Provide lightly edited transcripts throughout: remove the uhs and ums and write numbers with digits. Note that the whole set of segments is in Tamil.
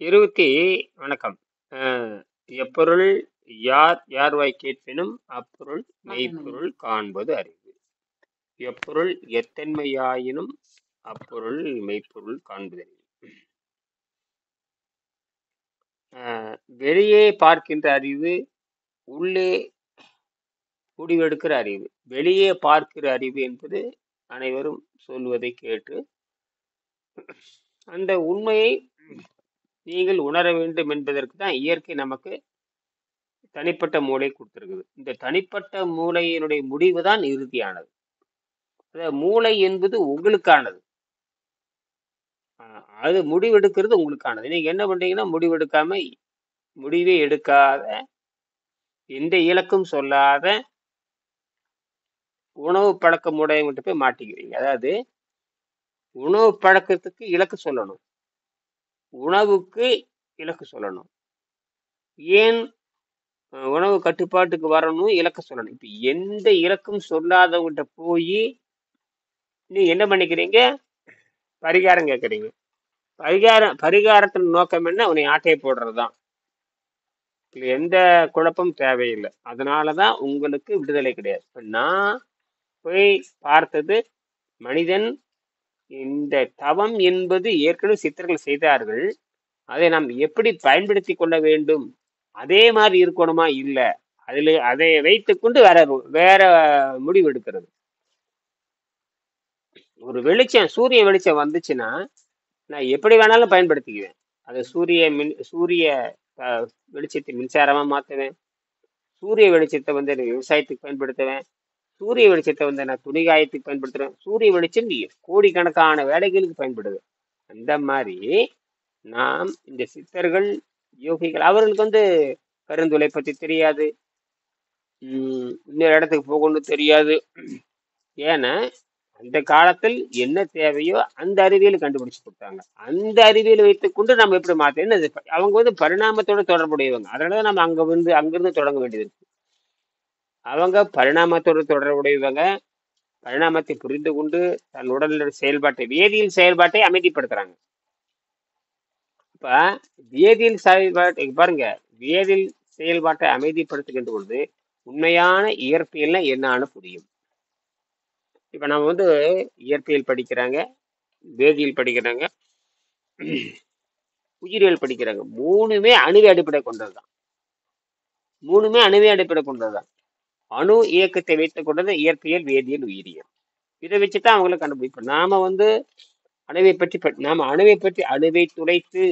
இருபத்தி வணக்கம். எப்பொருள் யார் யார்வாய் கேட்பினும் அப்பொருள் மெய்ப்பொருள் காண்பது அறிவு. எப்பொருள் எத்தன்மையாயினும் அப்பொருள் மெய்ப்பொருள் காண்பது அறிவு. வெளியே பார்க்கின்ற அறிவு, உள்ளே முடிவெடுக்கிற அறிவு. வெளியே பார்க்கிற அறிவு என்பது அனைவரும் சொல்வதை கேட்டு அந்த உண்மையை நீங்கள் உணர வேண்டும் என்பதற்கு தான் இயற்கை நமக்கு தனிப்பட்ட மூளை கொடுத்திருக்குது. இந்த தனிப்பட்ட மூளையினுடைய முடிவு தான் இறுதியானது. மூளை என்பது உங்களுக்கானது. அது முடிவெடுக்கிறது உங்களுக்கானது. நீங்க என்ன பண்றீங்கன்னா, முடிவே எடுக்காத, எந்த இலக்கும் சொல்லாத உணவு பழக்கம் உடையவங்கிட்ட போய் மாட்டிக்கிறீங்க. அதாவது உணவு பழக்கத்துக்கு இலக்கு சொல்லணும், உணவுக்கு இலக்கு சொல்லணும். ஏன் உணவு கட்டுப்பாட்டுக்கு வரணும், இலக்க சொல்லணும். இப்ப எந்த இலக்கும் சொல்லாதவங்கிட்ட போய் நீ என்ன பண்ணிக்கிறீங்க? பரிகாரம் கேட்கறீங்க. பரிகாரத்தின் நோக்கம் என்ன? உன்னை ஆட்டையை போடுறதுதான். எந்த குழப்பம் தேவையில்லை. அதனாலதான் உங்களுக்கு விடுதலை கிடையாது. நான் போய் பார்த்தது, மனிதன் இந்த தவம் என்பது ஏற்கனவே சித்தர்கள் செய்தார்கள். அதை நாம் எப்படி பயன்படுத்தி கொள்ள வேண்டும், அதே மாதிரி இருக்கணுமா? இல்லை, அதை வைத்துக்கொண்டு வேற முடிவு எடுக்கிறது. ஒரு வெளிச்சம், சூரிய வெளிச்சம் வந்துச்சுன்னா நான் எப்படி வேணாலும் பயன்படுத்திக்குவேன். அது சூரிய வெளிச்சத்தை மின்சாரமா மாத்துவேன். சூரிய வெளிச்சத்தை வந்து விவசாயத்துக்கு பயன்படுத்துவேன். சூரிய வெளிச்சத்தை வந்து நான் துணிகாயத்துக்கு பயன்படுத்துறேன். சூரிய வெளிச்சம் கோடிக்கணக்கான வேலைகளுக்கு பயன்படுது. அந்த மாதிரி நாம் இந்த சித்தர்கள், யோகிகள், அவர்களுக்கு வந்து கருந்துளை பத்தி தெரியாது, இன்னொரு இடத்துக்கு போகணும்னு தெரியாது. ஏன்னா அந்த காலத்தில் என்ன தேவையோ அந்த அறிவியல் கண்டுபிடிச்சு கொடுத்தாங்க. அந்த அறிவியல் வைத்துக்கொண்டு நம்ம எப்படி மாத்தேன்னு அவங்க வந்து பரிணாமத்தோட தொடர்புடையவங்க. அதனாலதான் நம்ம அங்கிருந்து தொடங்க வேண்டியது இருக்கு. அவங்க பரிணாமத்தோட தொடர்புடையவங்க. பரிணாமத்தை புரிந்து கொண்டு தன் உடல் செயல்பாட்டை, வேதியியல் செயல்பாட்டை அமைதிப்படுத்துறாங்க. இப்ப வேதியியல் செயல்பாட்டை பாருங்க, வேதியியல் செயல்பாட்டை அமைதிப்படுத்துகின்ற பொழுது உண்மையான இயற்பியல்னா என்னான்னு புரியும். இப்ப நம்ம வந்து இயற்பியல் படிக்கிறாங்க, வேதியியல் படிக்கிறாங்க, உயிரியல் படிக்கிறாங்க. மூணுமே அணுவை அடிப்படை கொண்டதுதான். அணு இயக்கத்தை வைத்துக் கொண்டது இயற்பியல், வேதியியல், உயிரியல். இதை வச்சுதான் அவங்கள கண்டுபிடிப்போம். நாம வந்து அணுவை பற்றி அணுவை துளைத்து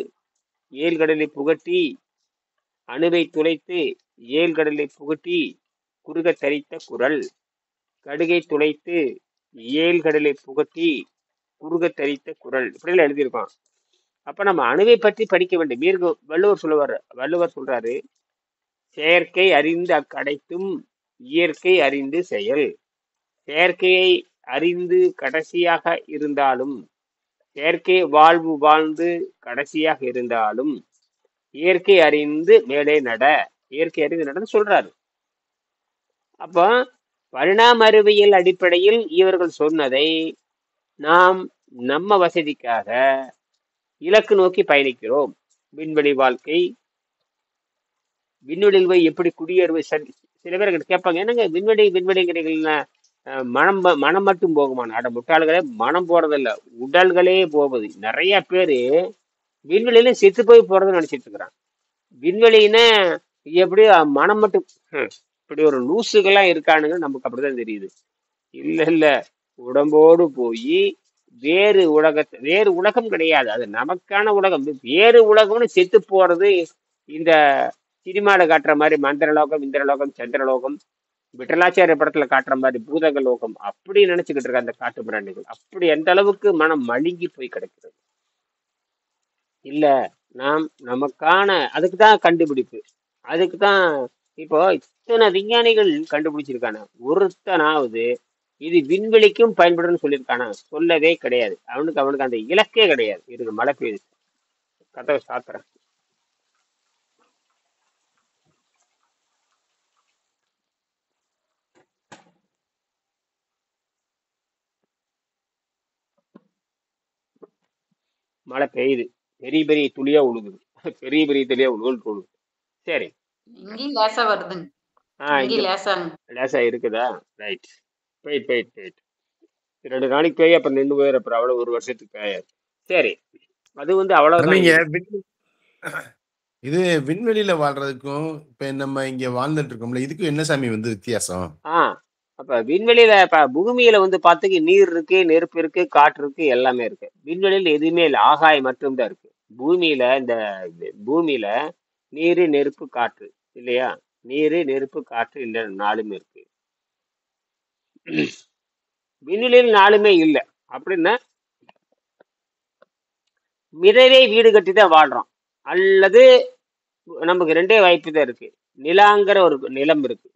ஏழ்கடலை புகட்டி, குறுக தரித்த குரல், கடுகை துளைத்து ஏழ்கடலை புகட்டி குறுக தரித்த குரல், இப்படிலாம் எழுதியிருக்கோம். அப்ப நம்ம அணுவை பற்றி படிக்க வேண்டும். வள்ளுவர் சொல்றாரு, செயற்கை அறிந்து அக்கடைத்தும் இயற்கை அறிந்து செயல். செயற்கையை அறிந்து கடைசியாக இருந்தாலும், செயற்கை வாழ்வு வாழ்ந்து கடைசியாக இருந்தாலும், இயற்கை அறிந்து மேலே நடன்னு சொல்றாரு. அப்போ பரிணாம அறிவியல் அடிப்படையில் இவர்கள் சொன்னதை நாம் நம்ம வசதிக்காக இலக்கு நோக்கி பயணிக்கிறோம். விண்வெளி வாழ்க்கை, விண்வெளியில் போய் எப்படி குடியேறுவது. சில பேர் கேட்பாங்க, என்னங்க விண்வெளிங்கிறீங்களா, மனம் மட்டும் போகுமான? அட முட்டாள்களே, மனம் போறதில்ல, உடல்களே போகுது. நிறைய பேரு விண்வெளியில செத்து போய் போறதுன்னு நினைச்சிட்டு இருக்கிறான். விண்வெளின்னா எப்படி மனம் மட்டும்? இப்படி ஒரு லூசுகள்லாம் இருக்கானுங்க, நமக்கு அப்படிதான் தெரியுது. இல்ல, உடம்போடு போய் வேறு உலகம் கிடையாது, அது நமக்கான உலகம். வேறு உலகம்னு செத்து போறது இந்த சினிமால காட்டுற மாதிரி மந்திரலோகம், இந்திரலோகம், சந்திரலோகம், விட்டலாச்சாரிய படத்துல காட்டுற மாதிரி பூதக லோகம், அப்படி நினைச்சுக்கிட்டு இருக்க அந்த காட்டு பிராண்டிகள். அப்படி எந்த அளவுக்கு மனம் மழுங்கி போய் கிடக்கிறது. இல்ல, நாம் நமக்கான அதுக்குதான் கண்டுபிடிப்பு. அதுக்குதான் இப்போ இத்தனை விஞ்ஞானிகள் கண்டுபிடிச்சிருக்கான, ஒருத்தனாவது இது விண்வெளிக்கும் பயன்படும்னு சொல்லியிருக்கானா? சொல்லவே கிடையாது. அவனுக்கு அந்த இலக்கே கிடையாது. இருக்கு, மழை பெய்யுது, கதவை சாத்துறேன். மழை பெய்யுது, பெரிய பெரிய துளியா உழுகுது. பெரிய பெரிய தெளிவா நூல் போடு. சரி. இங்கேயும் லேசா வருதுங்க. இங்க இங்கேயும் லேசாங்க. லேசா இருக்குதா? ரைட். போயிட்டு 2 நாளைக்கு போய் அப்புறம் நின்று போயிரு. அப்புறம் அவ்வளவு 1 வருஷத்துக்கு காயாது. சரி. அது வந்து அவ்வளவுதான் நீங்க இது. இது விண்வெளியில வாழ்றதுக்கும் இப்ப நம்ம இங்க வாழ்ந்துட்டு இருக்கோம்ல, இதுக்கும் என்ன சாமி வந்து வித்தியாசம்? அப்ப விண்வெளியில பூமியில வந்து பாத்தீங்க நீர் இருக்கு, நெருப்பு இருக்கு, காற்று இருக்கு, எல்லாமே இருக்கு. விண்வெளியில எதுவுமே இல்லை, ஆகாயம் மட்டும்தான் இருக்கு. பூமியில பூமியில நீரு, நெருப்பு, காற்று இல்லையா? நீரு, நெருப்பு, காற்று இல்ல, 4மே இருக்கு. விண்வெளியில் 4மே இல்லை அப்படின்னா மிதவை வீடு கட்டி தான் வாழ்றோம். அல்லது நமக்கு 2 வாய்ப்பு தான் இருக்கு. நிலாங்கிற ஒரு நிலம் இருக்கு.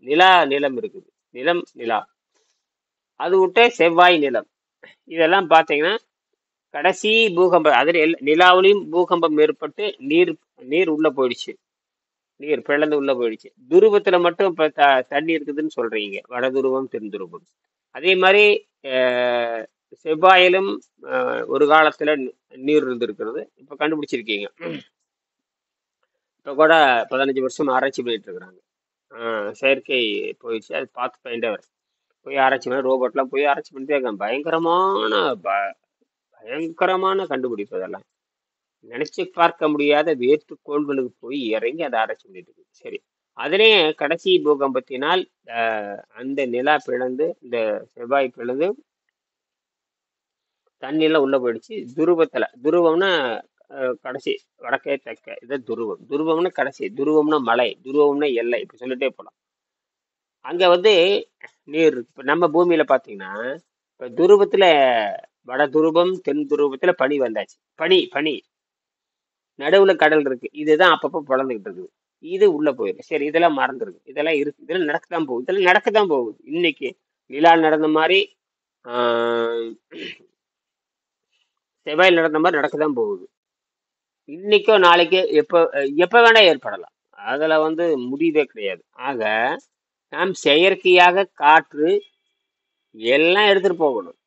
நிலம் இருக்குது. நிலா. அது விட்ட செவ்வாய் நிலம். இதெல்லாம் பாத்தீங்கன்னா கடைசி பூகம்பம் அதுல நிலாவிலையும் பூகம்பம் ஏற்பட்டு நீர் உள்ள போயிடுச்சு. நீர் பிளந்து உள்ள போயிடுச்சு. துருவத்துல மட்டும் இப்ப தண்ணி இருக்குதுன்னு சொல்றீங்க. வட துருவம், தென் துருவம். அதே மாதிரி செவ்வாயிலும் ஒரு காலத்துல நீர் இருந்திருக்கிறது. இப்ப கண்டுபிடிச்சிருக்கீங்க. இப்ப கூட 15 வருஷம் ஆராய்ச்சி பண்ணிட்டு இருக்கிறாங்க. செயற்கை போயிடுச்சு. அது பார்த்து பயண்டவர் போய் ஆராய்ச்சி பண்ண ரோபோட்லாம் போய் ஆராய்ச்சி பண்ணிட்டே இருக்காங்க. பயங்கரமான கண்டுபிடிப்பு அதெல்லாம். நினைச்சு பார்க்க முடியாத வேற்றுக்கோள்களுக்கு போய் இறங்கி அதை ஆராய்ச்சி பண்ணிட்டு இருக்கு. சரி, அதிலே கடைசி பூகம்பத்தினால் அந்த நிலா பிளந்து இந்த செவ்வாய் பிளந்து தண்ணியெல்லாம் உள்ள போயிடுச்சு. துருவம்னா கடைசி வடக்கே தெற்க இது துருவம்னா கடைசி, துருவம்னா மலை, துருவம்னா எல்லை, இப்படி சொல்லிட்டே போலாம். அங்க வந்து நீர் இப்ப நம்ம பூமியில பாத்தீங்கன்னா இப்ப துருவத்துல வட துருவம், தென் துருவத்துல பனி வந்தாச்சு. பனி நடுவுல கடல் இருக்கு. இதுதான் அப்பப்போ பிளந்துகிட்டு இருக்குது. இது உள்ள போயிடும். சரி, இதெல்லாம் மறந்துருக்கு. இதெல்லாம் இருக்கு. இதெல்லாம் நடக்கத்தான் போகுது. இன்னைக்கு நிலா நடந்த மாதிரி செவ்வாயில் நடந்த மாதிரி நடக்கத்தான் போகுது. இன்னைக்கோ நாளைக்கோ எப்ப வேணா ஏற்படலாம். அதுல வந்து முடிவே கிடையாது. ஆக நாம் செயற்கையாக காற்று எல்லாம் எடுத்துட்டு போகணும்.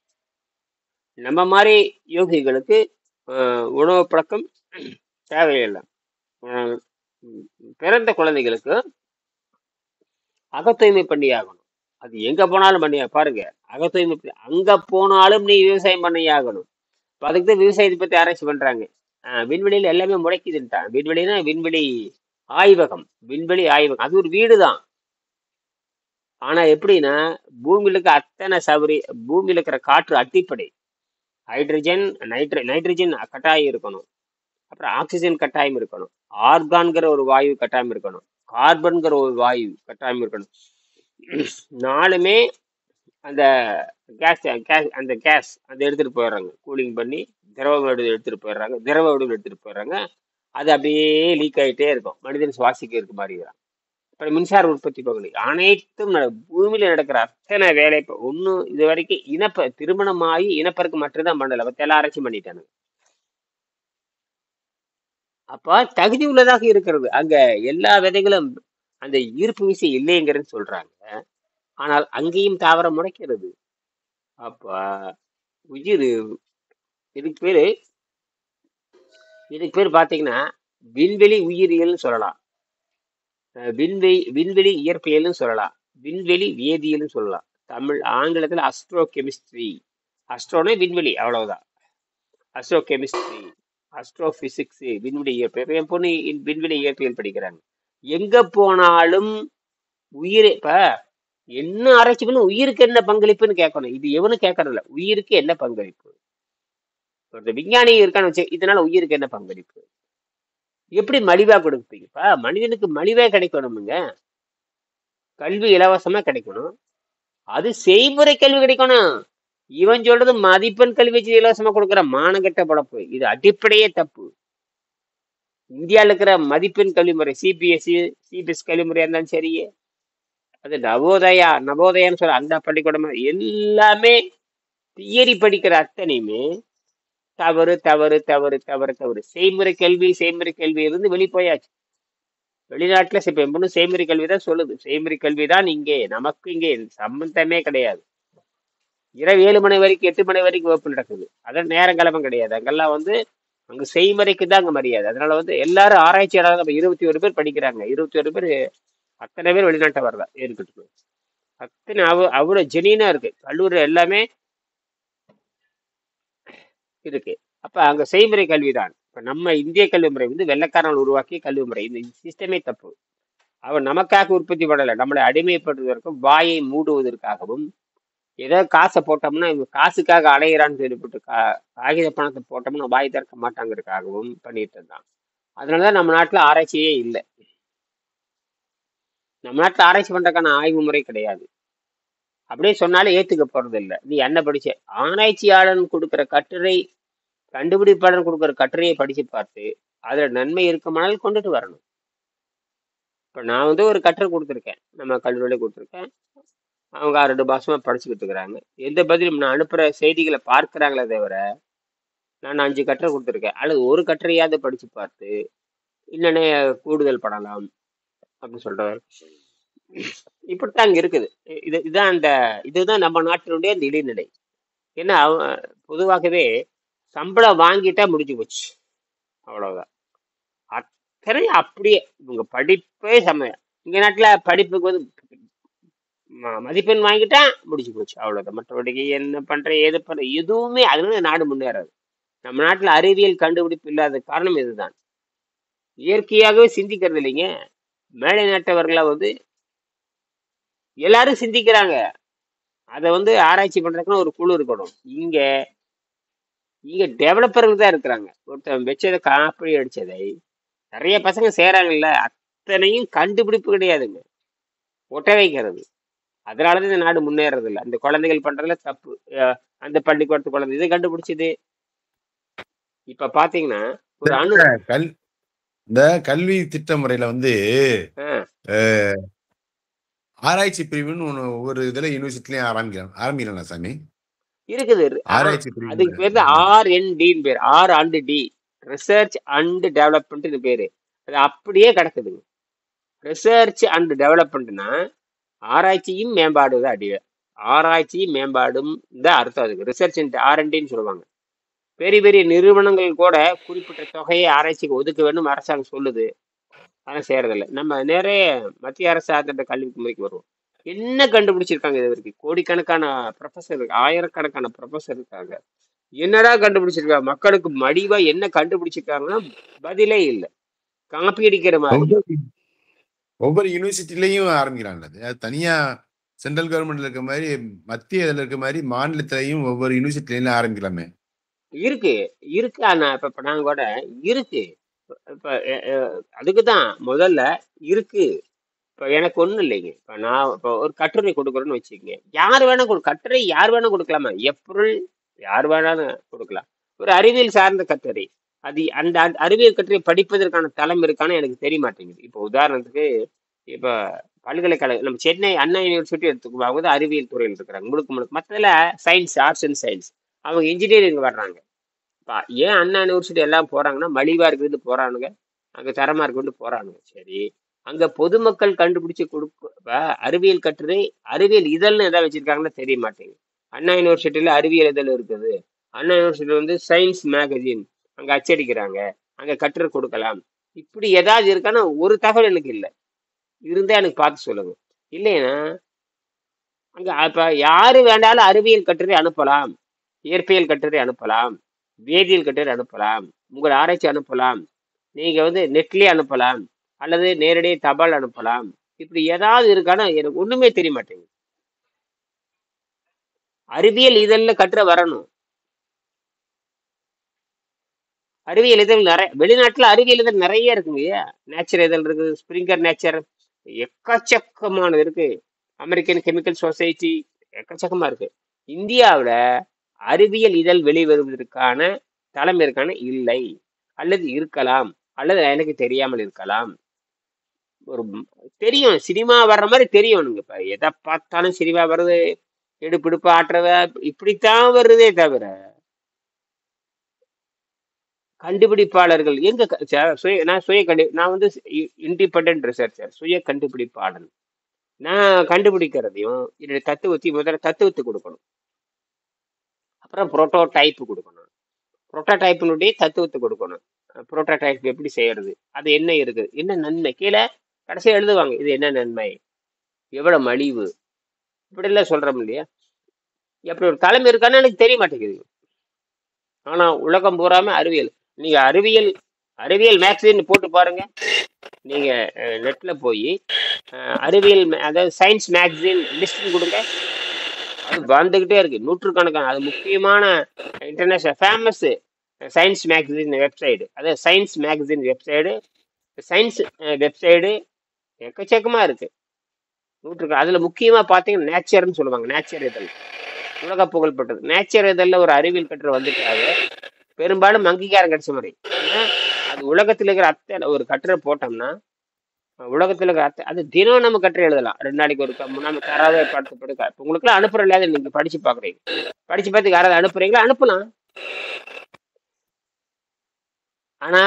நம்ம மாதிரி யோகிகளுக்கு உணவு பழக்கம் தேவையில்லை. பிறந்த குழந்தைகளுக்கு அகத்தூய்மை பண்ணி ஆகணும். அது எங்க போனாலும் பண்ணி பாருங்க. அகத்தூய்மை அங்க போனாலும் நீ விவசாயம் பண்ணி ஆகணும். அதுக்கு தான் விவசாயத்தை பத்தி ஆராய்ச்சி பண்றாங்க. விண்வெளியில எல்லாமே முளைக்குதுன்ட்டான். விண்வெளினா விண்வெளி ஆய்வகம். அது ஒரு வீடு தான். ஆனா எப்படின்னா பூமியில இருக்க அத்தனை பூமியில இருக்கிற காற்று அடிப்படை. நைட்ரஜன் கட்டாயம் இருக்கணும். அப்புறம் ஆக்சிஜன் கட்டாயம் இருக்கணும். ஆர்கான்கிற ஒரு வாயு கட்டாயம் இருக்கணும். கார்பன்கிற ஒரு வாயு கட்டாயம் இருக்கணும். 4மே அந்த கேஸ் அந்த எடுத்துட்டு போயிடுறாங்க. கூலிங் பண்ணி திரவ வடிவில் எடுத்துட்டு போயிடுறாங்க. அது அப்படியே லீக் ஆகிட்டே இருக்கும். மனிதன் சுவாசிக்க இருக்க மாதிரி தான். அப்புறம் மின்சார உற்பத்தி பகுதி அனைத்தும் பூமியில நடக்கிற அத்தனை வேலை ஒன்னும் இது வரைக்கும் திருமணமாகி இனப்பெருக்கு மட்டும்தான் பண்ணல. எல்லா ஆராய்ச்சியும் பண்ணிட்டாங்க. அப்ப தகுதி உள்ளதாக இருக்கிறது. அங்க எல்லா விதைகளும் அந்த ஈர்ப்பு விசை இல்லைங்கிறது சொல்றாங்க. ஆனால் அங்கேயும் தாவரம் முளைக்கிறது. அப்ப உயிர் இதுக்கு பேரு பாத்தீங்கன்னா விண்வெளி உயிரியல்னு சொல்லலாம். விண்வெளி இயற்பியல்னு சொல்லலாம். விண்வெளி வேதியியல்னு சொல்லலாம். ஆங்கிலத்துல அஸ்ட்ரோ கெமிஸ்ட்ரி. அஸ்ட்ரோனா விண்வெளி, அவ்வளவுதான். அஸ்ட்ரோ கெமிஸ்ட்ரி, அஸ்ட்ரோ பிசிக்ஸ், விண்வெளி இயற்பியல். என் பொண்ணு விண்வெளி இயற்பியல் படிக்கிறாங்க. எங்க போனாலும் உயிர் இப்ப என்ன ஆராய்ச்சி பண்ண உயிருக்கு என்ன பங்களிப்புன்னு கேட்கணும். இது எவனும் கேட்கறதில்ல. உயிருக்கு என்ன பங்களிப்பு? ஒரு விஞ்ஞானி இருக்கான்னு வச்சு, இதனால உயிருக்கு என்ன பங்களிப்பு? எப்படி மலிவா கொடுப்பீங்கப்பா? மனிதனுக்கு மலிவா கிடைக்கணுமுங்க. கல்வி இலவசமா கிடைக்கணும். அது செய்முறை கல்வி கிடைக்கணும். இவன் சொல்றது மதிப்பெண் கல்வி வச்சு இலவசமா கொடுக்குற மானகட்ட பழப்பு. இது அடிப்படையே தப்பு. இந்தியாவில் இருக்கிற மதிப்பெண் கல்வி முறை சிபிஎஸ் கல்வி முறையா இருந்தாலும் சரியே, அது நவோதயான்னு சொல்ற அந்த பள்ளிக்கூடம் எல்லாமே தியரி படிக்கிற அத்தனையுமே தவறு தவறு தவறு தவறு தவறு. செய்முறை கல்வியிலிருந்து வெளி போயாச்சு. வெளிநாட்டுல இப்ப செய்முறை கல்விதான் சொல்லுது. செய்முறை கல்விதான் இங்கே. நமக்கு இங்கே சம்பந்தமே கிடையாது. இரவு 7 மணி வரைக்கும் 8 மணி வரைக்கும் வகுப்பு நடக்குது. அதான் நேரம் கிளம்பம் கிடையாது. அங்கெல்லாம் வந்து அங்க செய்முறைக்கு தான் அங்க மரியாதை. அதனால வந்து எல்லாரும் ஆராய்ச்சியாளர். நம்ம 21 பேர் படிக்கிறாங்க. 21 பேர் அத்தனை பேர் வெளிநாட்டவர் தான் இருக்கட்டும். அத்தனை அவ்வளவு ஜெனியனா இருக்கு கல்லூரி எல்லாமே இருக்கு. அப்ப அங்க செய்முறை கல்விதான். இப்ப நம்ம இந்திய கல்வி முறை வந்து வெள்ளைக்காரன் உருவாக்கிய கல்வி முறை. இந்த சிஸ்டமே தப்பு. அவன் நமக்காக உற்பத்தி பண்ணல, நம்மளை அடிமைப்படுவதற்கும் வாயை மூடுவதற்காகவும், ஏதோ காசை போட்டோம்னா இவங்க காசுக்காக அலையிறான்னு சொல்லிவிட்டு காகித பணத்தை போட்டோம்னா வாய் திறக்க மாட்டாங்கிறதுக்காகவும் பண்ணிட்டு இருந்தான். அதனாலதான் நம்ம நாட்டுல ஆராய்ச்சியே இல்லை. நம்ம நாட்டுல ஆராய்ச்சி பண்றதுக்கான ஆய்வு முறை கிடையாது. அப்படியே சொன்னாலும் ஏத்துக்க போறது இல்லை. நீ என்ன படிச்ச? ஆராய்ச்சியாளன் கொடுக்குற கட்டுரை, கண்டுபிடிப்பாளன் கொடுக்குற கட்டுரையை படிச்சு பார்த்து அதுல நன்மை இருக்குமானால் கொண்டுட்டு வரணும். இப்ப நான் வந்து ஒரு கட்டுரை கொடுத்துருக்கேன், நம்ம கல்லூரியில கொடுத்துருக்கேன். அவங்க 2 மாசமா படிச்சுக்கிட்டு இருக்கிறாங்க. எந்த பதிலும் நான் அனுப்புற செய்திகளை பார்க்கிறாங்களே தவிர, நான் 5 கட்டுரை கொடுத்துருக்கேன். அல்லது ஒரு கட்டுரையாவது படிச்சு பார்த்து இன்னொன்னே கூடுதல் படலாம் அப்படின்னு சொல்றாரு. இப்படித்தான் அங்க இருக்குது. இதுதான் நம்ம நாட்டினுடைய அந்த இடைநிலை. ஏன்னா பொதுவாகவே சம்பளம் வாங்கிட்டா முடிஞ்சு போச்சு, அவ்வளவுதான். அத்தனை அப்படியே இவங்க படிப்பே சமயம். இங்க நாட்டுல படிப்புக்கு வந்து மதிப்பெண் வாங்கிட்டா முடிச்சு போச்சு, அவ்வளவுதான். மற்றபடிக்கு என்ன பண்ற ஏது பண்ற எதுவுமே அதனால நாடு முன்னேறாது. நம்ம நாட்டுல அறிவியல் கண்டுபிடிப்பு இல்லாத காரணம் இதுதான். இயற்கையாகவே சிந்திக்கிறது இல்லைங்க. மேலை நாட்டவர்களா வந்து எல்லாரும் சிந்திக்கிறாங்க. அதை வந்து ஆராய்ச்சி பண்றதுக்குன்னு ஒரு குழு இருக்கணும். இங்க டெவலப்பர்கள் தான் இருக்கிறாங்க. ஒருத்தன் வச்சதை காப்பி அடிச்சதை நிறைய பசங்க செய்யறாங்கல்ல, அத்தனையும் கண்டுபிடிப்பு கிடையாதுங்க, ஒட்ட வைக்கிறது. அதனாலதான் இந்த நாடு முன்னேறது இல்லை. அந்த குழந்தைகள் பண்றதுல தப்பு. அந்த பள்ளிக்கூடத்து குழந்தை இதை கண்டுபிடிச்சது. இப்ப பாத்தீங்கன்னா ஒரு அணு இந்த கல்வி திட்ட முறையில வந்து ஆராய்ச்சி பிரிவுன்னு ஒவ்வொரு இதுல யூனிவர்சிட்டிலயும் ஆரம்பிக்கலாம் சாமி. இருக்குது ஆராய்ச்சி பிரிவு. அதுக்கு பேர் R&D பேர். R&D, ரிசர்ச் அண்ட் டெவலப்மெண்ட் பேரு. அது அப்படியே கிடக்குதுங்க. ரிசர்ச் அண்ட் டெவலப்மெண்ட்னா ஆராய்ச்சியும் மேம்பாடு தான். ஆராய்ச்சியும் மேம்பாடும் தான் அர்த்தம். அதுக்கு ரிசர்ச் அண்ட் R&Dன்னு சொல்லுவாங்க. பெரிய பெரிய நிறுவனங்கள் கூட குறிப்பிட்ட தொகையை ஆராய்ச்சிக்கு ஒதுக்க வேண்டும் அரசாங்கம் சொல்லுது, அதெல்லாம் செய்யறதில்லை. நம்ம நிறைய மத்திய அரசு ஆதரவு கல்வி முறைக்கு வருவோம். என்ன கண்டுபிடிச்சிருக்காங்க இது வரைக்கும்? கோடிக்கணக்கான ப்ரொஃபஸர் இருக்கு, ஆயிரக்கணக்கான ப்ரொஃபஸர் இருக்காங்க. என்னடா கண்டுபிடிச்சிருக்காங்க? மக்களுக்கு மடிவா என்ன கண்டுபிடிச்சிருக்காங்கன்னா பதிலே இல்லை, காப்பி அடிக்கிற மாதிரி. ஒவ்வொரு யூனிவர்சிட்டிலையும் ஆரம்பிக்கிறாங்க. அது தனியா சென்ட்ரல் கவர்மெண்ட்ல இருக்க மாதிரி, மத்திய இதுல இருக்க மாதிரி மாநிலத்திலையும் ஒவ்வொரு யூனிவர்சிட்டிலையும் ஆரம்பிக்கலாமே. இருக்கு. ஆனா இப்ப நாங்க கூட இருக்கு. இப்ப அதுக்குதான் முதல்ல இருக்கு. இப்ப எனக்கு ஒண்ணும் இல்லைங்க. இப்ப நான் இப்ப ஒரு கட்டுரை கொடுக்குறேன்னு வச்சுக்கோங்க. கட்டுரை யார் வேணா கொடுக்கலாமா? எப்பொருள் யார் வேணாலும் கொடுக்கலாம். ஒரு அறிவியல் சார்ந்த கட்டுரை, அது அந்த அறிவியல் கட்டுரை படிப்பதற்கான தளம் இருக்கான்னு எனக்கு தெரிய மாட்டேங்குது. இப்போ உதாரணத்துக்கு இப்ப பல்கலைக்கழகம் நம்ம சென்னை அண்ணா யூனிவர்சிட்டி எடுத்துக்கோ, அவங்க தான் அறிவியல் துறையில் இருக்கிறாங்க முழுக்க. மற்றதுல சயின்ஸ், ஆர்ட்ஸ் அண்ட் சயின்ஸ், அவங்க இன்ஜினியரிங் வர்றாங்க. ஏன் அண்ணா யூனிவர்சிட்டி எல்லாம் போறாங்கன்னா மலிவா இருக்கிறது போறானுங்க, அங்க தரமா இருக்கிறது போறானுங்க. சரி, அங்க பொதுமக்கள் கண்டுபிடிச்சு அறிவியல் கட்டுரை, அறிவியல் இதழ்னு ஏதாவது வச்சிருக்காங்கன்னா தெரிய மாட்டேங்குது. அண்ணா யூனிவர்சிட்டியில அறிவியல் இதழ் இருக்குது. அண்ணா யூனிவர்சிட்டியில வந்து சயின்ஸ் மேகசின் அங்க அச்சடிக்கிறாங்க, அங்க கட்டுரை கொடுக்கலாம். இப்படி ஏதாவது இருக்கான்னா ஒரு தகவல் எனக்கு இல்லை. இருந்தா எனக்கு பார்த்து சொல்லுங்க. இல்லைன்னா அங்க இப்ப யாரு வேண்டாலும் அறிவியல் கட்டுரை அனுப்பலாம், இயற்பியல் கட்டுரை அனுப்பலாம், வேதியியல் கட்டுரை அனுப்பலாம், உங்கள் ஆராய்ச்சி அனுப்பலாம், நீங்க வந்து நெட்லயே அனுப்பலாம், அல்லது நேரடியாக தபால் அனுப்பலாம். இப்படி ஏதாவது இருக்கானா எனக்கு ஒண்ணுமே தெரிய மாட்டேங்குது. அறிவியல் இதழ்ல கட்டுரை வரணும். அறிவியல் இதழ் நிறைய வெளிநாட்டுல அறிவியல் இதழ் நிறைய இருக்குங்க. நேச்சர் இதழ் இருக்குது, ஸ்பிரிங்கர் நேச்சர், எக்கச்சக்கமானது இருக்கு. அமெரிக்கன் கெமிக்கல் சொசைட்டி, எக்கச்சக்கமா இருக்கு. இந்தியாவுல அறிவியல் இதழ் வெளிவருவதற்கான தளம் இருக்கான இல்லை, அல்லது இருக்கலாம், அல்லது எனக்கு தெரியாமல் இருக்கலாம். ஒரு தெரியும், சினிமா வர்ற மாதிரி தெரியும். இப்ப எதை பார்த்தாலும் சினிமா வருது, எடுப்பிடுப்பு ஆட்டுறத இப்படித்தான் வருதே தவிர கண்டுபிடிப்பாளர்கள் எங்க? நான் வந்து இண்டிபெண்டன்ட் ரிசர்ச்சர், சுய கண்டுபிடிப்பாளன். நான் கண்டுபிடிக்கிறதையும் என்னுடைய முதல்ல தத்துவத்தை கொடுக்கணும், அப்புறம் புரோட்டோடைப் கொடுக்கணும். புரோட்டோடைப்பினுடைய தத்துவத்தை கொடுக்கணும். புரோட்டோடைப் எப்படி செய்யறது, அது என்ன இருக்குது, என்ன நன்மை, கீழே கடைசியா எழுதுவாங்க இது என்ன நன்மை, எவ்வளவு மலிவு, இப்படி எல்லாம் சொல்றோம் இல்லையா. எப்படி ஒரு தலைமை இருக்கான்னு எனக்கு தெரிய மாட்டேங்குது. ஆனா உலகம் பூராம அறிவியல், நீங்க அறிவியல் அறிவியல் மேக்சின் போட்டு பாருங்க. நீங்க நெட்ல போய் அறிவியல் அதாவது சயின்ஸ் மேக்சின் லிஸ்ட் கொடுங்க, அது வந்துகிட்டே இருக்கு நூற்றுக்கணக்கான. அது முக்கியமான international famous science magazine website, அதாவது science magazine website, science website எக்கச்சக்கமா இருக்கு நூற்றுக்கு. அதுல முக்கியமா பாத்தீங்கன்னா நேச்சர்னு சொல்லுவாங்க. நேச்சர் இதழ் உலக புகழ்பெற்றது. நேச்சர் இதழில் ஒரு அறிவியல் கட்டுரை வந்துட்டாவே பெரும்பாலும் அங்கீகாரம் கிடைச்ச மாதிரி. ஏன்னா அது உலகத்தில் இருக்கிற அத்தனை ஒரு கட்டுரை போட்டோம்னா உலகத்தில் இருக்கிற அது தினம் நம்ம கட்டுரை எழுதலாம். 2 நாளைக்கு ஒரு நம்ம தராத படுத்து படுக்க. இப்போ உங்களுக்குலாம் அனுப்புற இல்லையா, நீங்க படிச்சு பாக்குறீங்க, படிச்சு பார்த்து யாராவது அனுப்புறீங்களா, அனுப்பலாம். ஆனா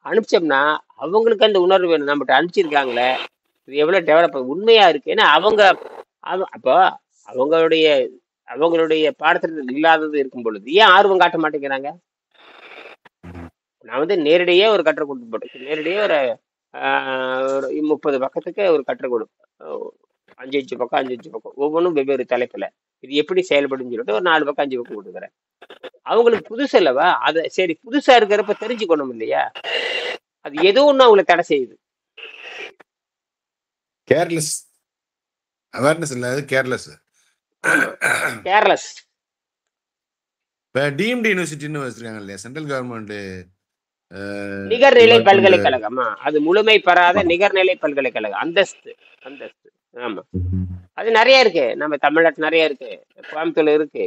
அனுப்பிச்சோம்னா அவங்களுக்கு அந்த உணர்வு வேணும், நம்மகிட்ட அனுப்பிச்சிருக்காங்களே இது எவ்வளவு டெவலப் உண்மையா இருக்கு. ஏன்னா அவங்க அப்போ அவங்களுடைய பாடத்திட்டத்தில் இல்லாதது இருக்கும் பொழுது ஏன் ஆர்வம் காட்ட மாட்டேங்கிறாங்க. நான் வந்து நேரடியே ஒரு கட்டுரை கொடுத்து போட்டேன். நேரடியே ஒரு 30 பக்கத்துக்கு ஒரு கட்டுரை கொடுப்பேன். 5 பக்கம் ஒவ்வொன்றும் வெவ்வேறு தலைப்புல இது எப்படி செயல்படும் சொல்லிட்டு ஒரு 4 பக்கம் 5 பக்கம் கொடுக்குறேன். அவங்களுக்கு புதுசு அல்லவா, அதை சரி புதுசா இருக்கிறப்ப தெரிஞ்சுக்கணும் இல்லையா. அது ஏதோ ஒண்ணு அவங்களை தடை செய்யுது. கேர்லெஸ் அவேர்னஸ் இல்லாத கேர்லெஸ். கேர்லெஸ். இப்போ டீம்டு யூனிவர்சிட்டின்னு வச்சிருக்காங்க இல்லையா சென்ட்ரல் கவர்மெண்ட் நிகர்நிலை பல்கலைக்கழகமா, அது முழுமை பெறாத நிகர்நிலை பல்கலைக்கழகம், அந்தஸ்து. ஆமா, அது நிறைய இருக்கு. நம்ம தமிழ்நாட்டு நிறைய இருக்கு, கோயம்புத்தூர்ல இருக்கு,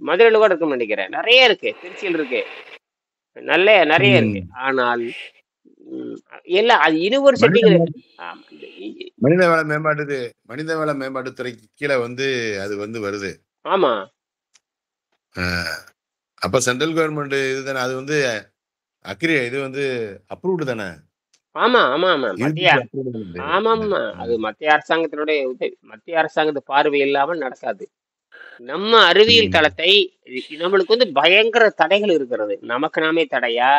மதுரையில கூட இருக்குன்னு நினைக்கிறேன், நிறைய இருக்கு, திருச்சியில் இருக்கு, நிறைய இருக்கு. ஆனால் எல்லாம் அது யூனிவர்சிட்டி மனித வள மேம்பாட்டுத்துறைக்கு கீழே வந்து அது வந்து வருது. ஆமா, அப்ப சென்ட்ரல் கவர்மெண்ட் இதுதானே, அது வந்து இது வந்து அப்ரூவ்டு தானே. ஆமா, அது மத்திய அரசாங்கத்தினுடைய உதவி, மத்திய அரசாங்கத்து பார்வை இல்லாமல் நடக்காது. நம்ம அறிவியல் தளத்தை நம்மளுக்கு வந்து பயங்கர தடைகள் இருக்கிறது. நமக்கு நாமே தடையா,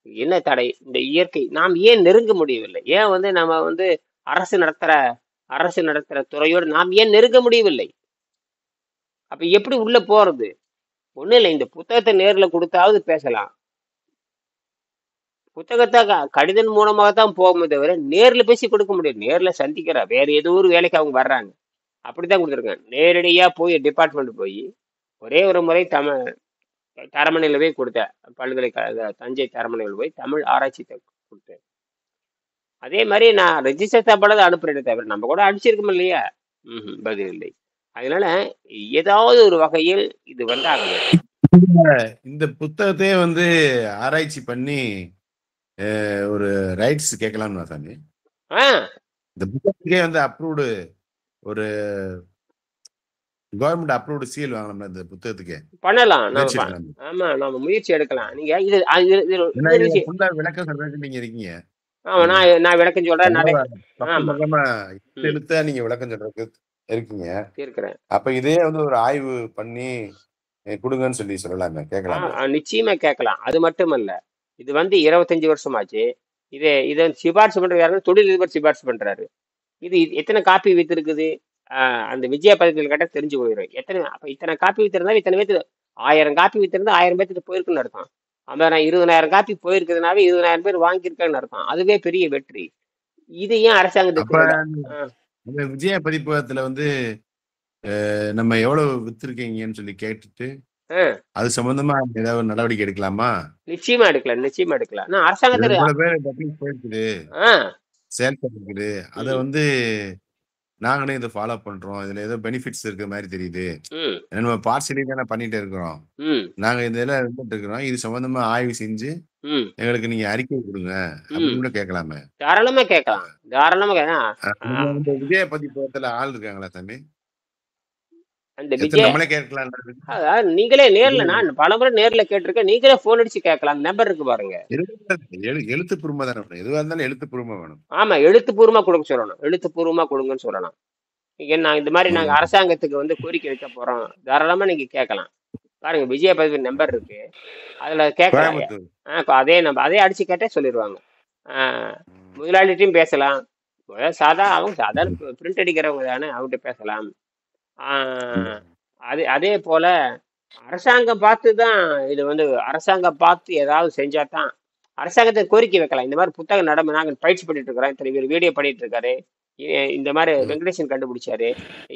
என்ன தடை, இந்த இயற்கை நாம் ஏன் நெருங்க முடியவில்லை, ஏன் வந்து நம்ம வந்து அரசு நடத்துற துறையோடு நாம் ஏன் நெருங்க முடியவில்லை. அப்ப எப்படி உள்ள போறது, ஒண்ணும் இல்லை, இந்த புத்தகத்தை நேர்ல கொடுத்தாவது பேசலாம். புத்தகத்தை கடிதம் மூலமாகத்தான் போகுமே தவிர நேர்ல பேசி கொடுக்க முடியும். நேர்ல சந்திக்கிற வேற ஏதோ ஒரு வேலைக்கு அவங்க வர்றாங்க, அப்படித்தான் கொடுத்துருக்காங்க. நேரடியா போய் டிபார்ட்மெண்ட் போய் ஒரே ஒரு முறை தரமணையில போய் கொடுத்தேன், பல்கலைக்கழக தஞ்சை தரமணையில் போய் தமிழ் ஆராய்ச்சி கொடுத்தேன். அதே மாதிரி நான் ரெஜிஸ்டர் தப்பானதை அனுப்புறேன் தவிர நம்ம கூட அடிச்சிருக்கோம் இல்லையா, பதில் இல்லை. அதனால ஏதாவது ஒரு வகையில் இது வந்து ஆகுது. இந்த புத்தகத்தையே வந்து ஆராய்ச்சி பண்ணி ஒரு ரைட்ஸ் கேட்கலாம்னு சாமி. இந்த புத்தகத்துக்கே வந்து அப்ரூவ்டு ஒரு கவர்மெண்ட் அப்ரூவ்டு சீல் வாங்கலாம் இந்த புத்தகத்துக்கே பண்ணலாம். ஆமா, நம்ம முயற்சி எடுக்கலாம். நீங்க இது விளக்கம் சொல்றதுக்கு நீங்க இருக்கீங்க. ஆமா, நான் விளக்கம் சொல்றேன். நீங்க விளக்கம் சொல்றதுக்கு இருக்கிறேன். அப்ப இதே வந்து ஒரு ஆய்வு பண்ணி கொடுங்கன்னு சொல்லலாமே, கேட்கலாம். நிச்சயமா கேட்கலாம். அது மட்டுமல்ல, இது வந்து 25 வருஷம் ஆச்சு. இதை சிபாரிசு பண்ற யாருன்னு தொழிலதிபர் சிபாரிசு பண்றாரு. இது எத்தனை காப்பி வித்திருக்குது, அந்த விஜய பதிப்பில் கேட்டா தெரிஞ்சு போயிடும். அப்ப இத்தனை காப்பி வித்திருந்தா இத்தனை பேருக்கு 1000 காப்பி வித்திருந்தா 1000 பேருக்கு போயிருக்குன்னு அர்த்தம். அப்ப 20,000 காப்பி போயிருக்குதுனாவே 20,000 பேர் வாங்கியிருக்காங்கன்னு அர்த்தம். அதுவே பெரிய வெற்றி. இது ஏன் அரசாங்கத்துக்கு விஜய பதிப்பகத்துல வந்து நம்ம எவ்வளவு வித்திருக்கீங்கன்னு சொல்லி கேட்டுட்டு அது சம்பந்தமா ஏதாவது நடவடிக்கை எடுக்கலாமா? நிச்சயமா எடுக்கலாம். நான் அரசாங்கத்துல செயல்பட்டு அத வந்து நாங்களே இதை ஃபாலோ பண்றோம், இதுல ஏதோ பெனிஃபிட்ஸ் இருக்க மாதிரி தெரியுது, நம்ம பார்சலி தானே பண்ணிட்டு இருக்கிறோம், நாங்க இதெல்லாம் இருந்துட்டு இருக்கிறோம், இது சம்பந்தமா ஆய்வு செஞ்சு எங்களுக்கு நீங்க அறிக்கை கொடுங்க அப்படின்னு கூட கேட்கலாமே. தாராளமா கேட்கலாம். விஜய பதிப்பகத்துல ஆள் இருக்காங்களா தம்பி? அந்த நம்மளே கேட்கலாம். நீங்களே நேர்ல, நான் பலமுறை நேர்ல கேட்டிருக்கேன், நீங்களே போன் அடிச்சு கேட்கலாம். நம்பர் இருக்கு பாருங்க. எழுத்துப்பூர்வமா தானே, எதுவா இருந்தாலும் எழுத்துப்பூர்வமா வேணும். ஆமா, எழுத்துப்பூர்வமா கொடுங்க சொல்லணும், எழுத்துப்பூர்வமா கொடுங்கன்னு சொல்லலாம். நான் இந்த மாதிரி நாங்க அரசாங்கத்துக்கு வந்து கோரிக்கை வைக்க போறோம், தாராளமா நீங்க கேட்கலாம். பாருங்க விஜயபதி நம்பர் இருக்கு, அதுல கேட்கலாம். கோயம்புத்தூர் அதே நம்பர் அதே அடிச்சு கேட்டே சொல்லிடுவாங்க. முதலாளிட்டையும் பேசலாம். அவங்க சாதாரண பிரிண்ட் அடிக்கிறவங்க தானே, அவங்ககிட்ட பேசலாம். அதே போல அரசாங்கம் பார்த்து தான் இது வந்து அரசாங்கம் பார்த்து ஏதாவது செஞ்சா தான் அரசாங்கத்தை கோரிக்கை வைக்கலாம். இந்த மாதிரி புத்தக நடமை நாங்கள் பயிற்சி பண்ணிட்டு இருக்கிறோம், இத்தனை பேர் வீடியோ பண்ணிட்டு இருக்காரு, இந்த மாதிரி வெங்கடேசன் கண்டுபிடிச்சாரு,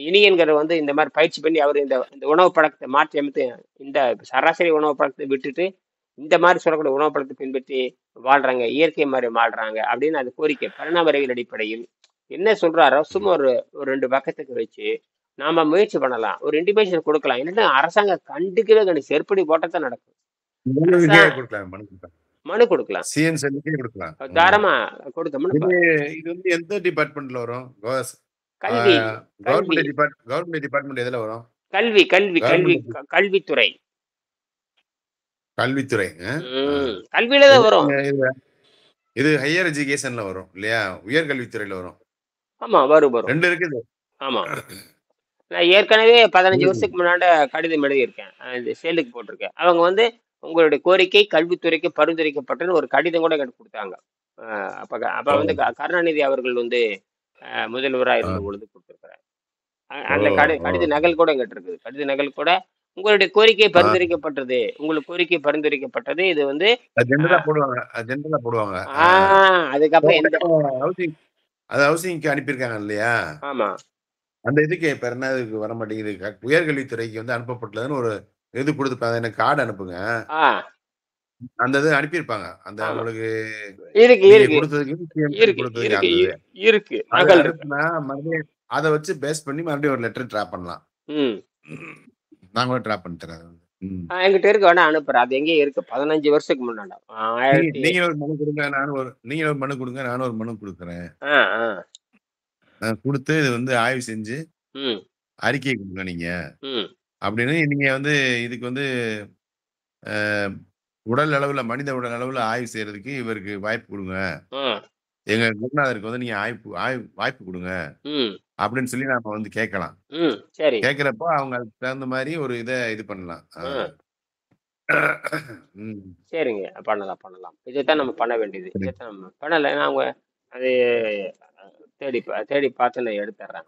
இனியன்கிற வந்து இந்த மாதிரி பயிற்சி பண்ணி அவர் இந்த உணவு பழக்கத்தை மாற்றி அமைத்து இந்த சராசரி உணவு பழக்கத்தை விட்டுட்டு இந்த மாதிரி சொல்லக்கூடிய உணவு பழக்கத்தை பின்பற்றி வாழ்றாங்க, இயற்கை மாதிரி வாழ்றாங்க அப்படின்னு அது கோரிக்கை பரிணாம அறிவியல் அடிப்படையில் என்ன சொல்றாரோ சும்மா ஒரு 2 பக்கத்துக்கு வச்சு நாம முயற்சி பண்ணலாம், ஒரு இன்டிமேஷன் கொடுக்கலாம். என்னன்னா அரசாங்கம் கண்டுக்கவே கண்டு செருப்படி போட்டத்தான் நடக்கும். மனு கொடுக்கலாம், தாராளமா கொடுத்தோம்னா. இது வந்து எந்த டிபார்ட்மெண்ட்ல வரும்? கல்வி கவர்மெண்ட் டிபார்ட்மெண்ட் எதுல வரும்? கல்வி கல்வி கல்வி கல்வித்துறை கல்வித்துறை கல்வியில தான் வரும். இது ஹையர் எஜுகேஷன்ல வரும் இல்லையா? உயர்கல்வித்துறையில வரும். ஆமா வரும் வரும், 2 இருக்குது. ஆமா, நான் ஏற்கனவே 15 வருஷத்துக்கு முன்னாடி கடிதம் எழுதியிருக்கேன், இந்த சேலுக்கு போட்டிருக்கேன். அவங்க வந்து உங்களுடைய கோரிக்கை கல்வித்துறைக்கு பரிந்துரைக்கப்பட்டது ஒரு கடிதம் கூட எனக்கு கொடுத்தாங்க. அப்ப வந்து கருணாநிதி அவர்கள் வந்து முதல்வராக இருந்த பொழுது கொடுத்திருக்கிறார். அந்த கடித நகல் கூட எங்கிட்ட இருக்குது. கடித நகல் கூட உங்களுடைய கோரிக்கை பரிந்துரைக்கப்பட்டது, உங்களுக்கு கோரிக்கை பரிந்துரைக்கப்பட்டது. இது வந்து போடுவாங்க. அதுக்கப்புறம் அது ஹவுசிங்க்கு அனுப்பியிருக்காங்க இல்லையா? ஆமா, அந்த இதுக்கு இப்ப என்ன இதுக்கு வர மாட்டேங்குது. உயர்கல்வித்துறைக்கு வந்து அனுப்பப்பட்டதுன்னு ஒரு இது கொடுத்துருப்பாங்க, எனக்கு கார்டு அனுப்புங்க, அந்த இது அனுப்பியிருப்பாங்க. அந்த உங்களுக்கு இருக்கு மறுபடியும் அதை வச்சு பேஸ் பண்ணி மறுபடியும் ஒரு லெட்டர் டிராப் பண்ணலாம். நாங்களும் டிராப் பண்ணி தரேன். என்கிட்ட இருக்கு, வேணா அனுப்புறேன். அது எங்கேயும் இருக்கு, 15 வருஷத்துக்கு முன்னாடி. நீங்க ஒரு மனு கொடுங்க, நீங்க ஒரு மனு கொடுங்க, நானும் ஒரு மனு கொடுக்குறேன். கொடுத்து இது வந்து ஆய்வு செஞ்சு அறிக்கை கொடுங்க நீங்க அப்படின்னு. நீங்க வந்து இதுக்கு வந்து உடல் அளவுல, மனித உடல் அளவுல ஆய்வு செய்யறதுக்கு இவருக்கு வாய்ப்பு கொடுங்க, எங்க குருநாதருக்கு வந்து நீங்க வாய்ப்பு கொடுங்க அப்படின்னு சொல்லி நாம வந்து கேட்கலாம். கேட்கிறப்போ அவங்க அதுக்கு தகுந்த மாதிரி ஒரு இது பண்ணலாம். சரிங்க, பண்ணலாம் பண்ணலாம். இதைத்தான் நம்ம பண்ண வேண்டியது. இதைத்தான் நம்ம பண்ணல, அவங்க அது தேடி பார்த்து நான் எடுத்துறேன்.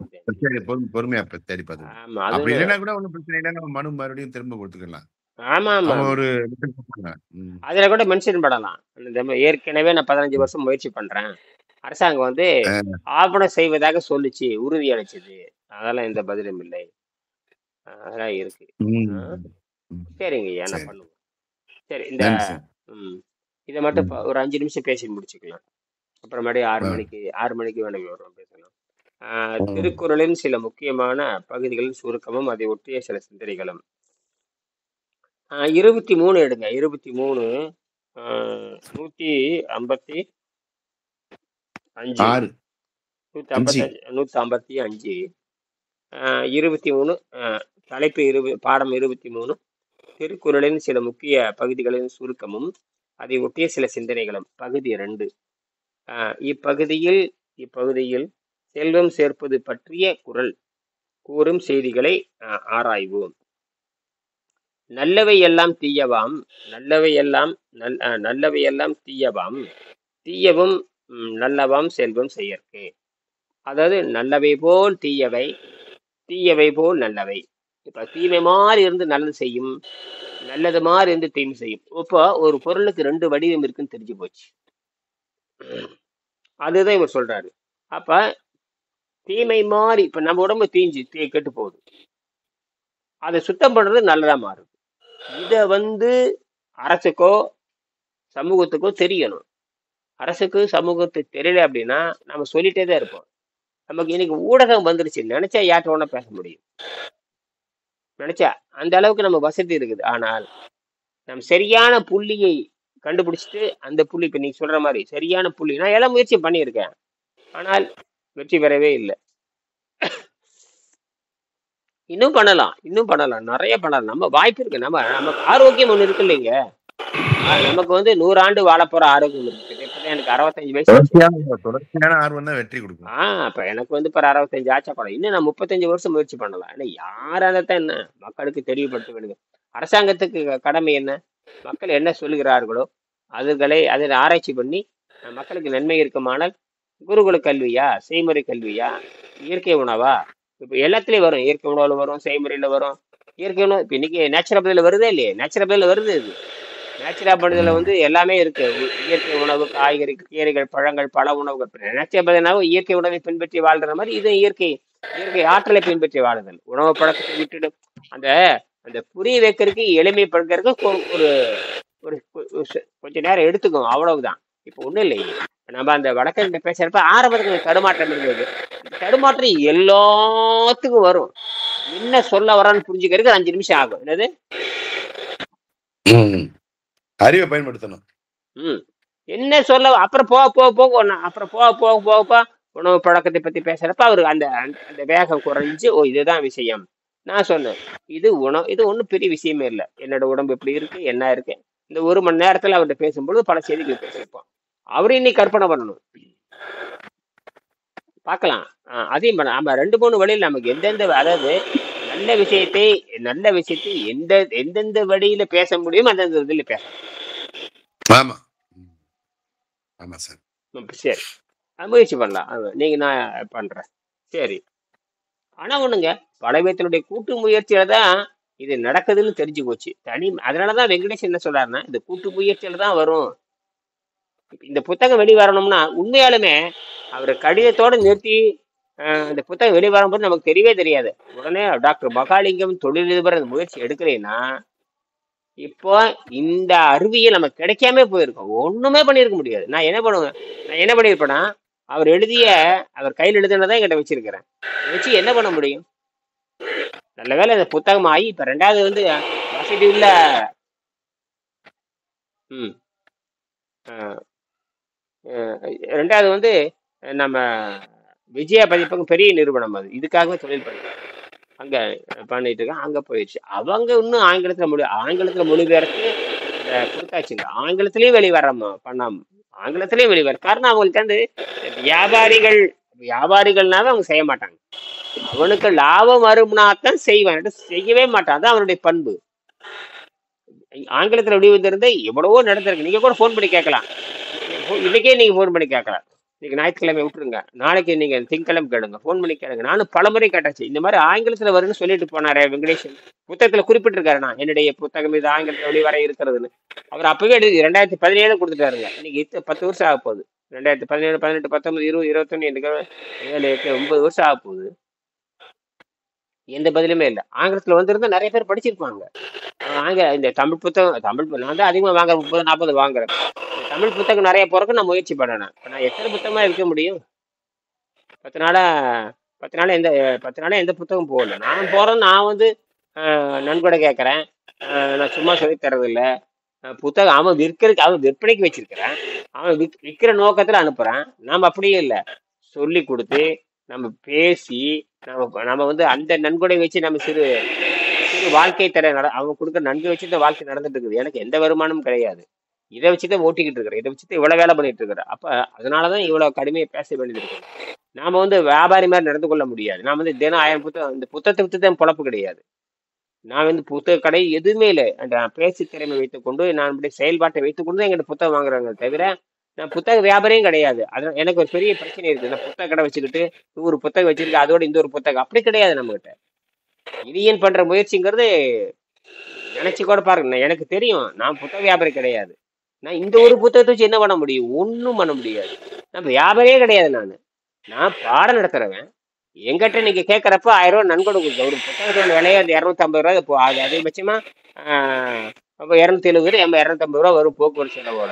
பொறுமையா தேடி பார்த்து. அப்படி இல்லைன்னா கூட ஒன்றும் பிரச்சனை இல்லை, நம்ம மனு மறுபடியும் திரும்ப கொடுத்துக்கலாம். ஆமா ஆமா, ஒரு அதுல கூட மென்ஷன் பண்ணலாம். ஏற்கனவே நான் 15 வருஷம் முயற்சி பண்றேன், அரசாங்கம் வந்து ஆவணம் செய்வதாக சொல்லிச்சு, உறுதி அளிச்சது, அதெல்லாம் எந்த பதிலும் இல்லை, அதெல்லாம் இருக்கு. சரிங்க, என்ன பண்ணுவோம். சரி, இந்த இதை மட்டும் ஒரு 5 நிமிஷம் பேசி முடிச்சுக்கலாம். அப்புறமேடி 6 மணிக்கு வேணும் வரும் பேசலாம். திருக்குறளின் சில முக்கியமான பகுதிகளின் சுருக்கமும் அதை ஒட்டிய சில சிந்தனைகளும். 23 எடுங்க. 23 155 155 23 தலைப்பு பாடம் 23 திருக்குறளின் சில முக்கிய பகுதிகளின் சுருக்கமும் அதை ஒட்டிய சில சிந்தனைகளும். பகுதி 2. இப்பகுதியில் செல்வம் சேர்ப்பது பற்றிய குறள் கூறும் செய்திகளை ஆராய்வோம். நல்லவை எல்லாம் தீயவாம், நல்லவையெல்லாம் தீயவாம், தீயவும் நல்லவாம் செல்வம் செயற்கே. அதாவது நல்லவை போல் தீயவை, தீயவை போல் நல்லவை. இப்ப தீமை மாதிரி இருந்து நல்லது செய்யும், நல்லது மாதிரி இருந்து தீமை செய்யும். இப்போ ஒரு பொருளுக்கு 2 வடிவம் இருக்குன்னு தெரிஞ்சு போச்சு. அதுதான் இவர் சொல்றாரு. அப்ப தீமை மாதிரி, இப்ப நம்ம உடம்பு கெட்டு போகுது, அதை சுத்தம் பண்றது நல்லதா மாறுது. இத வந்து அரசுக்கோ சமூகத்துக்கோ தெரியணும். அரசுக்கு சமூகத்துக்கு தெரியல அப்படின்னா நம்ம சொல்லிட்டே தான் இருப்போம். நமக்கு இன்னைக்கு ஊடகம் வந்துருச்சு, நினைச்சா யார்கிட்ட வேணா பேச முடியும், நினைச்சா அந்த அளவுக்கு நம்ம வசதி இருக்குது. ஆனால் நம்ம சரியான புள்ளியை கண்டுபிடிச்சிட்டு அந்த புள்ளி, இப்ப நீங்க சொல்ற மாதிரி சரியான புள்ளி, நான் எல்லாம் முயற்சி பண்ணியிருக்கேன், ஆனால் வெற்றி பெறவே இல்லை. இன்னும் பண்ணலாம், நிறைய பண்ணலாம். நம்ம வாய்ப்பு இருக்கு, நமக்கு ஆரோக்கியம் ஒண்ணு இருக்கு இல்லைங்க. நமக்கு வந்து 100 ஆண்டு வாழ போற ஆரோக்கியம் இருக்கு. இப்பதான் எனக்கு 65 வயசு. தொடர்ச்சியான ஆர்வம் தான் வெற்றி கொடுக்கும். அப்ப எனக்கு வந்து 65 ஆச்சா கூட இன்னும் நான் 35 வருஷம் முயற்சி பண்ணலாம். ஏன்னா யாராலதான் என்ன மக்களுக்கு தெரியப்படுத்த வேணுங்க. அரசாங்கத்துக்கு கடமை என்ன? மக்கள் என்ன சொல்லுகிறார்களோ அதை ஆராய்ச்சி பண்ணி மக்களுக்கு நன்மை இருக்குமானால் குருகுல கல்வியா, செய்முறை கல்வியா, இயற்கை உணவா, இப்போ எல்லாத்துலேயும் வரும். இயற்கை உணவுல வரும், செய்முறையில் வரும். இயற்கை உணவு இப்போ இன்னைக்கு நேச்சுரபிளில் வருதே இல்லையே, நேச்சுரபிளில் வருது. இது நேச்சுரபிளில் வந்து எல்லாமே இருக்கு. இயற்கை உணவு, காய்கறி, கீரைகள், பழங்கள், பல உணவுகள். நேச்சுரபிள்னாவும் இயற்கை உணவை பின்பற்றி வாழ்ற மாதிரி இது இயற்கை ஆற்றலை பின்பற்றி வாழுதல். உணவு பழக்கத்தை விட்டுடு அந்த அந்த புரிய வைக்கிறதுக்கு, எளிமைப்படுத்துறதுக்கு ஒரு ஒரு கொஞ்ச நேரம் எடுத்துக்கும், அவ்வளவுதான். இப்போ ஒன்றும் இல்லை. நம்ம அந்த வடக்கிட்ட பேசுறப்ப ஆரம்பத்துக்கு தடுமாற்றம் இருந்தது. தடுமாற்றம் எல்லாத்துக்கும் வரும். என்ன சொல்ல வரான்னு புரிஞ்சுக்கிறதுக்கு 5 நிமிஷம் ஆகும். என்னது? அறிவை பயன்படுத்தணும். என்ன சொல்ல அப்புறம் போக உணவு பழக்கத்தை பத்தி பேசுறப்ப அவரு அந்த அந்த வேகம் குறைஞ்சு, ஓ இதுதான் விஷயம். நான் சொன்னேன், இது ஒன்றும் பெரிய விஷயமே இல்லை. என்னோட உடம்பு எப்படி இருக்கு, என்ன இருக்கு. இந்த 1 மணி நேரத்துல அவர்கிட்ட பேசும்போது பல செய்திகள் பேசியிருப்போம். அவரு இன்னைக்கு கற்பனை பண்ணணும், பார்க்கலாம். அதையும் பண்ண நம்ம 2-3 வழியில் நமக்கு அதாவது நல்ல விஷயத்தை எந்தெந்த வழியில பேச முடியும் அந்தந்த வழியில பேசலாம். சரி, முயற்சி பண்ணலாம். நீங்க நான் பண்றேன். சரி, ஆனா ஒண்ணுங்க, பலவியத்தினுடைய கூட்டு முயற்சியில தான் இது நடக்குதுன்னு தெரிஞ்சு போச்சு. அதனாலதான் வெங்கடேஷ் என்ன சொல்றாருன்னா, இந்த கூட்டு முயற்சியில தான் வரும். இந்த புத்தகம் வெளிவரணும்னா உண்மையாலுமே அவர் கடிதத்தோட நிறுத்தி இந்த புத்தகம் வெளிவரும்போது நமக்கு தெரியவே தெரியாது. உடனே டாக்டர் மகாலிங்கம் தொழிலதிபர் அந்த முயற்சி எடுக்கலைன்னா இப்போ இந்த அறிவியல் நமக்கு கிடைக்காம போயிருக்கோம். ஒண்ணுமே பண்ணியிருக்க முடியாது. நான் என்ன பண்ணியிருப்பேன்னா, அவர் கையில் எழுதுனதான் என்கிட்ட வச்சிருக்கிறேன். வச்சு என்ன பண்ண முடியும்? நல்ல வேலை இந்த புத்தகம் ஆகி இப்ப 2வது வந்து வசதி உள்ள ரெண்டாவது வந்து நம்ம விஜயா பதிப்பகம் பெரிய நிறுவனம், அது இதுக்காகவே தொழில் பண்ணுறேன். அங்க பண்ணிட்டு இருக்கேன். அங்க போயிடுச்சு. அவங்க இன்னும் ஆங்கிலத்துல மொழிபெயர்த்து கொடுத்தாச்சுங்க. ஆங்கிலத்திலயும் ஆங்கிலத்திலயும் வெளிவர காரணம் அவங்களுக்கு வந்து வியாபாரிகள்னாவே அவங்க செய்ய மாட்டாங்க. அவனுக்கு லாபம் வரும்னாத்தான் செய்வான், செய்யவே மாட்டான். அதான் அவனுடைய பண்பு. ஆங்கிலத்துல வெளிவந்திருந்தா எவ்வளவோ நடந்திருக்கு. நீங்க கூட போன் பண்ணி கேட்கலாம். இன்னைக்கே நீங்க போன் பண்ணி கேட்கலாம். இன்னைக்கு ஞாயிற்றுக்கிழமை விட்டுருங்க, நாளைக்கு நீங்க திங்கக்கிழமை கேளுங்க, போன் பண்ணி கேளுங்க. நானும் பலமுறை கேட்டாச்சு. இந்த மாதிரி ஆங்கிலத்துல வரும்னு சொல்லிட்டு போனாரே வெங்கடேஷன், புத்தகத்துல குறிப்பிட்டிருக்காரு, நான் என்னுடைய புத்தகம் இது ஆங்கிலத்துல வெளிவர இருக்கிறதுன்னு. அவர் அப்பவே 2017 கொடுத்துட்டாருங்க. இன்னைக்கு 10 வருஷம் ஆக போகுது. 2017, 18, 19, 20, 21, 7, 8, 9 வருஷம் ஆக போகுது. எந்த பதிலுமே இல்லை. ஆங்கிலத்துல வந்திருந்தா நிறைய பேர் படிச்சிருப்பாங்க. இந்த தமிழ் புத்தகம் நான் தான் அதிகமா வாங்குறேன், 30-40 வாங்குறேன். தமிழ் புத்தகம் நிறைய போறதுக்கு நான் முயற்சி பண்ணேன். இப்போ நான் எத்தனை புத்தகமா இருக்க முடியும்? 10 நாளா எந்த புத்தகம் போகல. நான் போறேன், நான் வந்து நன்கொடை கேட்கறேன். நான் சும்மா சொல்லி தரதில்லை. புத்தகம் அவன் விற்பனைக்கு வச்சிருக்கிறேன். அவன் விற்கிற நோக்கத்துல அனுப்புறான். நாம அப்படியே இல்லை, சொல்லி கொடுத்து நம்ம பேசி நம்ம வந்து அந்த நன்கொடை வச்சு நம்ம சிறு வாழ்க்கை அவங்க கொடுக்குற நன்கொடை வச்சு இந்த வாழ்க்கை நடந்துட்டு இருக்குது. எனக்கு எந்த வருமானமும் கிடையாது. இதை வச்சுதான் ஓட்டிக்கிட்டு இருக்கிறேன். இதை வச்சுட்டு இவ்வளவு வேலை பண்ணிட்டு இருக்கிறேன். அப்ப அதனாலதான் இவ்வளவு கடுமையை பேச வேண்டியது இருக்கு. நாம வந்து வியாபாரி மாதிரி நடந்து கொள்ள முடியாது. நான் வந்து தினம் 1000 புத்தகம், இந்த புத்தகத்தை வித்து தான் பொழப்பு கிடையாது. நான் வந்து புத்தக கடை எதுவுமே இல்லை. அந்த பேச்சு திறமை வைத்துக்கொண்டு, நான் செயல்பாட்டை வைத்துக்கொண்டு எங்கிட்ட புத்தகம் வாங்குறாங்க தவிர நான் புத்தக வியாபாரியும் கிடையாது. அதனால எனக்கு ஒரு பெரிய பிரச்சனை இருக்கு. நான் புத்தக கடை வச்சுக்கிட்டு 100 புத்தகம் வச்சிருக்கேன், அதோட இந்த ஒரு புத்தகம் அப்படி கிடையாது நம்ம கிட்ட. இனியன் பண்ற முயற்சிங்கிறது நினைச்சு கூட பாருங்க. எனக்கு தெரியும், நான் புத்தக வியாபாரி கிடையாது. நான் இந்த ஒரு புத்தகத்தை வச்சு என்ன பண்ண முடியும்? ஒன்றும் பண்ண முடியாது. நான் வியாபாரியே கிடையாது. நான் பாடம் நடத்துறவன். எங்கிட்ட நீங்க கேட்கறப்ப 1000 ரூபா நன்கொடை கொடுக்க. ஒரு புத்தகத்தோட விலையை அந்த 250 ரூபா இப்போ அதிகபட்சமா 270, 250 ரூபா வரும் போக்குவரத்து செலவோட.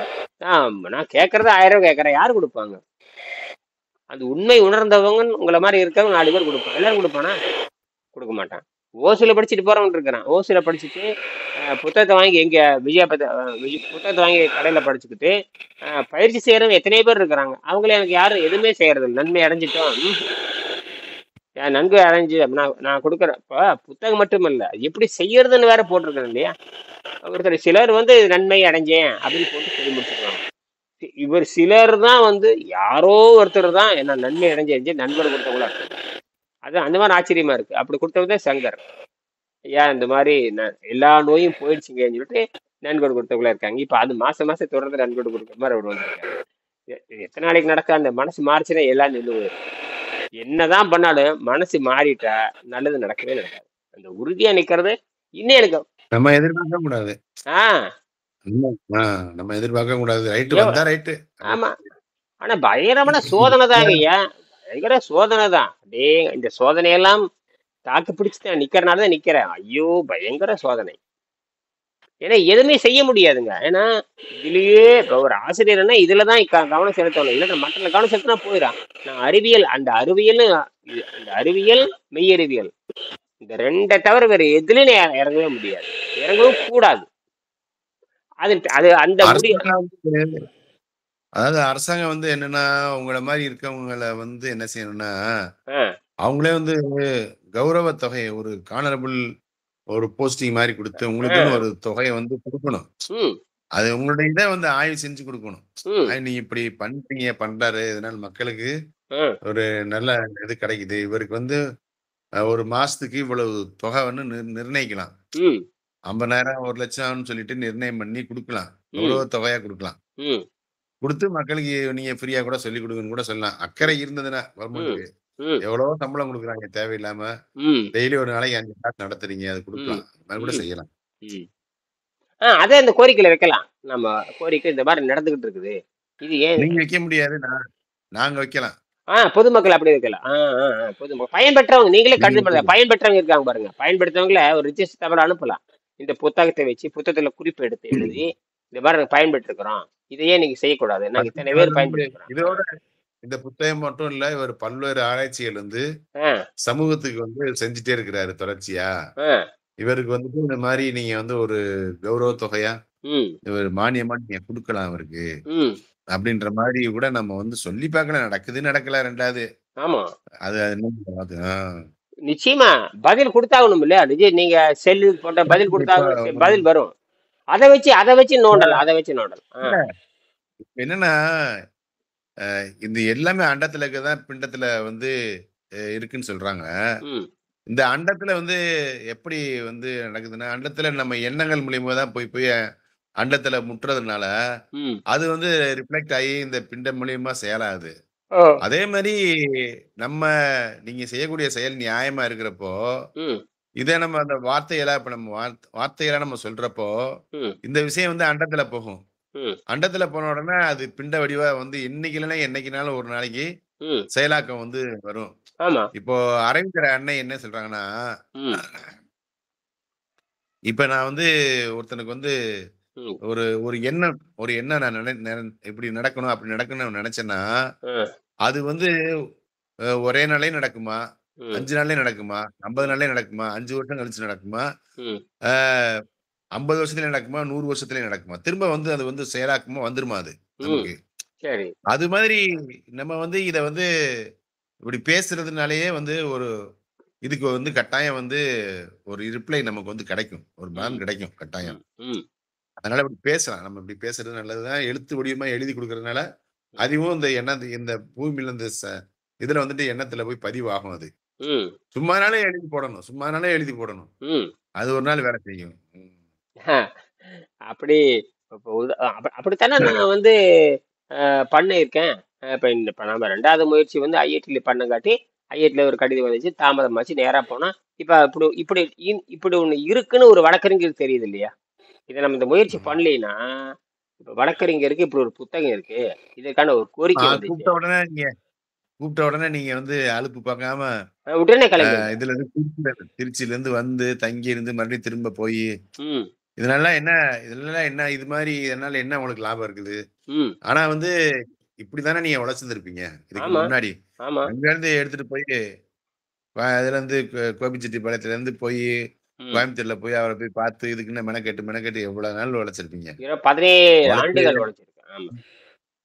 நான் கேட்கறது 1000 ரூபா கேட்கறேன். யாரு கொடுப்பாங்க? அந்த உண்மை உணர்ந்தவங்க உங்களை மாதிரி இருக்கவங்க 4 பேர் கொடுப்பாங்க. எல்லாரும் கொடுப்பானா? கொடுக்க மாட்டான். ஓசில படிச்சுட்டு போறவங்க இருக்கிறான். ஓசில படிச்சுட்டு புத்தகத்தை வாங்கி புத்தகத்தை வாங்கி கடையில படிச்சுக்கிட்டு பயிற்சி செய்யறவங்க எத்தனை பேர் இருக்கிறாங்க. அவங்கள எனக்கு யாரும் எதுவுமே செய்யறது. நன்மை அடைஞ்சிட்டோம், நன்கு அடைஞ்சு நான் கொடுக்குறப்ப புத்தகம் மட்டும் இல்ல, எப்படி செய்யறதுன்னு வேற போட்டிருக்கேன் இல்லையா? ஒருத்தர் சிலர் வந்து நன்மை அடைஞ்சேன் அப்படின்னு போட்டு சொல்லி முடிச்சுருக்காங்க. இவர் சிலர் தான் வந்து யாரோ ஒருத்தர் தான் என்ன நன்மை அடைஞ்சு நண்பர் கொடுத்தவங்களா இருக்கு. அது அந்த மாதிரி ஆச்சரியமா இருக்கு. அப்படி கொடுத்தவங்க சங்கர். ஐயா இந்த மாதிரி எல்லா நோயும் போயிடுச்சுங்கன்னு சொல்லிட்டு நன்கொடை கொடுத்தவங்களா இருக்காங்க. இப்ப அது மாசம் மாசம் தொடர்ந்து நன்கொடை கொடுக்குற மாதிரி அவர் வந்திருக்காரு. எத்தனை நாளைக்கு நடக்க அந்த மனசு மாறிச்சுன்னா எல்லாம் நின்று போயிடும். என்னதான் பண்ணாலும் மனசு மாறிட்டா நல்லது நடக்கவே நடக்காது. அந்த உறுதியா நிக்கிறது இன்னும் எனக்கு நம்ம எதிர்பார்க்க கூடாது. ஆஹ் நம்ம எதிர்பார்க்க கூடாது. ரைட்டு எவ்வ- வந்தா ரைட்டு. ஆமா. ஆனா பயங்கரமான சோதனை தாங்க ஐயா, பயங்கர சோதனை தான். அப்படியே இந்த சோதனையெல்லாம் தாக்கு பிடிச்சு நிக்கிறனாலதான் நிக்கிறேன். ஐயோ பயங்கர சோதனை. ஏன்னா எதுவுமே செய்ய முடியாதுங்க. ஏன்னா இதுலயே இப்ப ஒரு ஆசிரியர்னா இதுலதான் கவனம் செலுத்தணும், இல்லைன்னா மற்ற கவனம் செலுத்தினா போயிடும். நான் அறிவியல், அந்த அறிவியல், அந்த அறிவியல் மெய்யறிவியல் இந்த ரெண்டை தவிர வேற எதுலயும் நான் இறங்கவே முடியாது, இறங்கவும் கூடாது. அது அது அந்த முடிய அரசாங்கம் வந்து அதாவது அரசாங்கம் வந்து என்னன்னா உங்களை மாதிரி இருக்கவங்கள வந்து என்ன செய்யணும்னா அவங்களே வந்து கௌரவ தொகை ஒரு கானரபிள் ஒரு போஸ்டிங் மாதிரி கொடுத்து உங்களுக்குன்னு ஒரு தொகையை வந்து கொடுக்கணும். அது உங்களுடைய இதை வந்து ஆய்வு செஞ்சு கொடுக்கணும். நீங்க இப்படி பண்றாரு, இதனால மக்களுக்கு ஒரு நல்ல இது கிடைக்குது, இவருக்கு வந்து ஒரு மாசத்துக்கு இவ்வளவு தொகை வந்து நிர்ணயிக்கலாம். 50,000 1,00,000 சொல்லிட்டு நிர்ணயம் பண்ணி கொடுக்கலாம், கௌரவ தொகையா கொடுக்கலாம். கொடுத்து மக்களுக்கு நீங்க ஃப்ரீயா கூட சொல்லி கொடுங்கன்னு கூட சொல்லலாம். அக்கறை இருந்ததுன்னா கவர்மெண்ட்டுக்கு எவ்வளவோ சம்பளம் கொடுக்குறாங்க தேவையில்லாம, டெய்லி ஒரு நாளைக்கு 5 கிளாஸ் நடத்துறீங்க, அது கொடுக்கலாம், அது கூட செய்யலாம். அதே இந்த கோரிக்கையில வைக்கலாம். நம்ம கோரிக்கை இந்த மாதிரி நடந்துகிட்டு இருக்குது, இது ஏன் நீங்க வைக்க முடியாது, நாங்க வைக்கலாம். பொதுமக்கள் அப்படி வைக்கலாம். பொதுமக்கள் பயன்பெற்றவங்க நீங்களே கருது பயன்பெற்றவங்க இருக்காங்க பாருங்க, பயன்படுத்தவங்கள ஒரு ரிஜிஸ்டர் தவிர அனுப்பலாம். இந்த புத்தகத்தை வச்சு புத்தகத்துல குறிப்பு எடுத்து எழுதி இந்த மாதிரி நாங்க பயன்பெற்று இருக்கிறோம், இதையே நீங்க செய்யக்கூடாது, நாங்க இத்தனை பேர் பயன்படுத்துறோம். இதோட இந்த புத்தகம் மட்டும் இல்ல, இவர் பல்வேறு ஆராய்ச்சிகள் வந்து சமூகத்துக்கு வந்து செஞ்சுட்டே இருக்கிறாரு தொடர்ச்சியா. இவருக்கு வந்துட்டு இந்த மாதிரி நீங்க வந்து ஒரு கௌரவ தொகையா இவர் மானியமா நீங்க கொடுக்கலாம் அவருக்கு அப்படின்ற மாதிரி கூட நம்ம வந்து சொல்லி பார்க்கல. நடக்குது நடக்கல ரெண்டாவது. ஆமா, அது நிச்சயமா பதில் கொடுத்தாகணும் இல்லையா? நீங்க செல்லு போட்ட பதில் கொடுத்தா பதில் வரும். அதை வச்சு நோண்டலாம், அதை வச்சு நோண்டலாம். என்னன்னா இந்த எல்லாமே அண்டத்துல இருக்கதான் பிண்டத்துல வந்து இருக்குன்னு சொல்றாங்க. இந்த அண்டத்துல வந்து எப்படி வந்து நடக்குதுன்னா, அண்டத்துல நம்ம எண்ணங்கள் மூலியமா தான் போய் அண்டத்துல முட்டுறதுனால அது வந்து ரிஃப்ளெக்ட் ஆகி இந்த பிண்டம் மூலியமா செயலாகுது. அதே மாதிரி நீங்க செய்யக்கூடிய செயல் நியாயமா இருக்கிறப்போ, இதே நம்ம அந்த வார்த்தையெல்லாம் நம்ம சொல்றப்போ இந்த விஷயம் வந்து அண்டத்துல போகும். அண்டத்துல போன உடனே அது பிண்ட வடிவா வந்து இன்னைக்கு இல்லைன்னா என்னைக்குனாலும் ஒரு நாளைக்கு செயலாக்கம் வந்து வரும். இப்போ அரவிந்தர் அண்ணன் என்ன சொல்றாங்கன்னா, இப்ப நான் வந்து ஒருத்தனுக்கு வந்து ஒரு எண்ணம் நான் இப்படி நடக்கணும் அப்படி நடக்கணும்னு நினைச்சேன்னா அது வந்து ஒரே நாளே நடக்குமா, 5 நாள்லயே நடக்குமா, 50 நாள்லயே நடக்குமா, 5 வருஷம் கழிச்சு நடக்குமா, 50 வருஷத்துல நடக்குமா, 100 வருஷத்துல நடக்குமா, திரும்ப வந்து அது வந்து செயலாக்கமா வந்துருமா அது நமக்கு? அது மாதிரி நம்ம வந்து இத வந்து இப்படி பேசுறதுனாலயே வந்து ஒரு இதுக்கு வந்து கட்டாயம் வந்து ஒரு ரிப்ளை நமக்கு வந்து கிடைக்கும், ஒரு பலன் கிடைக்கும் கட்டாயம். அதனால இப்படி பேசலாம், நம்ம இப்படி பேசுறது நல்லதுதான். எழுத்து வடிவமா எழுதி கொடுக்கறதுனால அதுவும் இந்த பூமியில இந்த இதுல வந்துட்டு எண்ணத்துல போய் பதிவாகும். அது சும்மானாலே எழுதி போடணும், அது ஒரு நாள் வேலை செய்யும். அப்படித்தானே நான் வந்து பண்ணிருக்கேன். இப்ப நம்ம 2வது முயற்சி வந்து ஐஐடில பண்ணங்காட்டி ஐஐடில ஒரு கடிதம் வந்துச்சு, தாமதமாச்சு, நேரா போனா இப்ப இப்படி ஒண்ணு இருக்குன்னு ஒரு வழக்கறிஞருக்கு தெரியுது இல்லையா? இதை நம்ம இந்த முயற்சி பண்ணலைன்னா இப்ப வழக்கறிஞருக்கு இப்படி ஒரு புத்தகம் இருக்கு, இதற்கான ஒரு கோரிக்கை கூப்பிட்ட உடனே நீங்க வந்து அலுப்பு பார்க்காம உடனே கிளம்பி இதுல இருந்து திருச்சியில இருந்து வந்து தங்கி இருந்து மறுபடியும் திரும்ப போய் இதனால என்ன இது மாதிரி இதனால என்ன உங்களுக்கு லாபம் இருக்குது? ஆனா வந்து இப்படித்தானே நீங்க உழைச்சிருந்திருப்பீங்க இதுக்கு முன்னாடி. அங்க இருந்து எடுத்துட்டு போய் இதுல இருந்து கோபிச்செட்டிப்பாளையத்துல இருந்து போய் கோயம்புத்தூர்ல போய் அவரை போய் பார்த்து இதுக்குன்னு மெனக்கெட்டு எவ்வளவு நாள் உழைச்சிருப்பீங்க? 17 ஆண்டுகள் உழைச்சிருக்கேன்.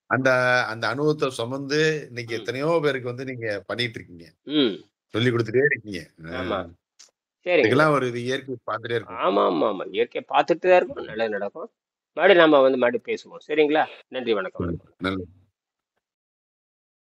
அந்த அனுபவத்தை சுமந்து இன்னைக்கு எத்தனையோ பேருக்கு வந்து நீங்க பண்ணிட்டு இருக்கீங்க, சொல்லி கொடுத்துட்டே இருக்கீங்க. இதெல்லாம் ஒரு இயற்கை பார்த்துட்டே இருக்கும். ஆமா, இயற்கை பார்த்துட்டு தான் இருக்கும், நல்லது நடக்கும். மறுபடியும் நம்ம வந்து பேசுவோம். சரிங்களா? நன்றி, வணக்கம்.